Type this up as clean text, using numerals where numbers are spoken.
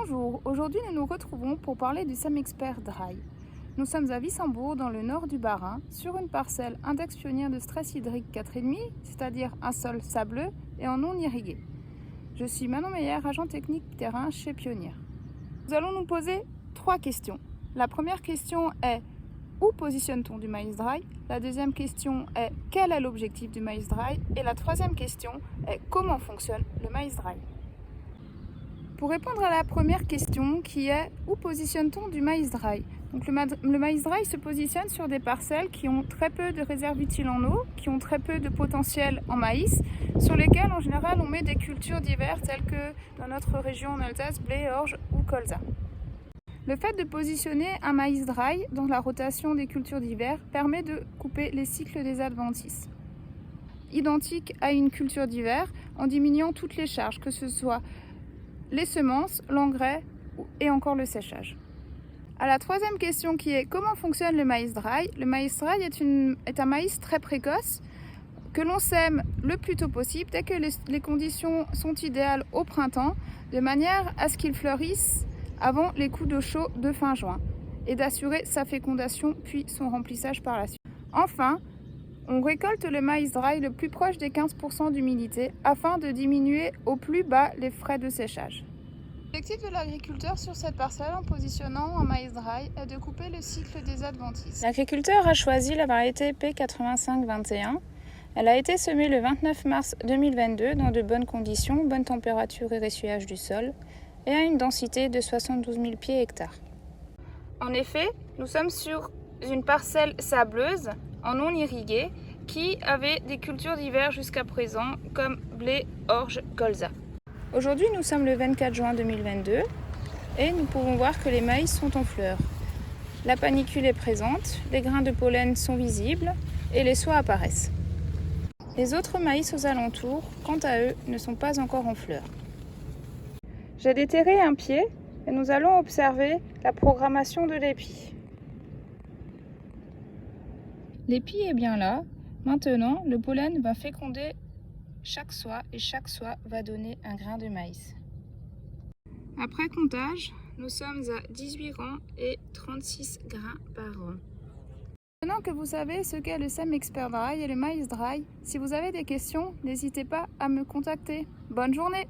Bonjour, aujourd'hui nous nous retrouvons pour parler du SemExpert Dry. Nous sommes à Wissembourg, dans le nord du Bas-Rhin, sur une parcelle index pionnière de stress hydrique 4,5, c'est-à-dire un sol sableux et en non irrigué. Je suis Manon Meyer, agent technique terrain chez Pionnier. Nous allons nous poser 3 questions. La première question est: où positionne-t-on du maïs dry? La deuxième question est: quel est l'objectif du maïs dry? Et la troisième question est: comment fonctionne le maïs dry? Pour répondre à la première question qui est: où positionne-t-on du maïs dry? Donc le maïs dry se positionne sur des parcelles qui ont très peu de réserves utiles en eau, qui ont très peu de potentiel en maïs, sur lesquelles en général on met des cultures d'hiver telles que dans notre région en Alsace, blé, orge ou colza. Le fait de positionner un maïs dry dans la rotation des cultures d'hiver permet de couper les cycles des adventices, identiques à une culture d'hiver, en diminuant toutes les charges, que ce soit les semences, l'engrais et encore le séchage. À la troisième question qui est: comment fonctionne le maïs dry? Le maïs dry est un maïs très précoce que l'on sème le plus tôt possible, dès que les conditions sont idéales au printemps, de manière à ce qu'il fleurisse avant les coups de chaud de fin juin et d'assurer sa fécondation puis son remplissage par la suite. Enfin, on récolte le maïs dry le plus proche des 15% d'humidité afin de diminuer au plus bas les frais de séchage. L'objectif de l'agriculteur sur cette parcelle en positionnant un maïs dry est de couper le cycle des adventices. L'agriculteur a choisi la variété P8521. Elle a été semée le 29 mars 2022 dans de bonnes conditions, bonne température et ressuyage du sol, et a une densité de 72 000 pieds hectares. En effet, nous sommes sur une parcelle sableuse en non irriguée qui avait des cultures d'hiver jusqu'à présent comme blé, orge, colza. Aujourd'hui, nous sommes le 24 juin 2022 et nous pouvons voir que les maïs sont en fleurs. La panicule est présente, les grains de pollen sont visibles et les soies apparaissent. Les autres maïs aux alentours, quant à eux, ne sont pas encore en fleurs. J'ai déterré un pied et nous allons observer la programmation de l'épi. L'épi est bien là. Maintenant, le pollen va féconder chaque soie et chaque soie va donner un grain de maïs. Après comptage, nous sommes à 18 rangs et 36 grains par rang. Maintenant que vous savez ce qu'est le SemExpert Dry et le maïs dry, si vous avez des questions, n'hésitez pas à me contacter. Bonne journée!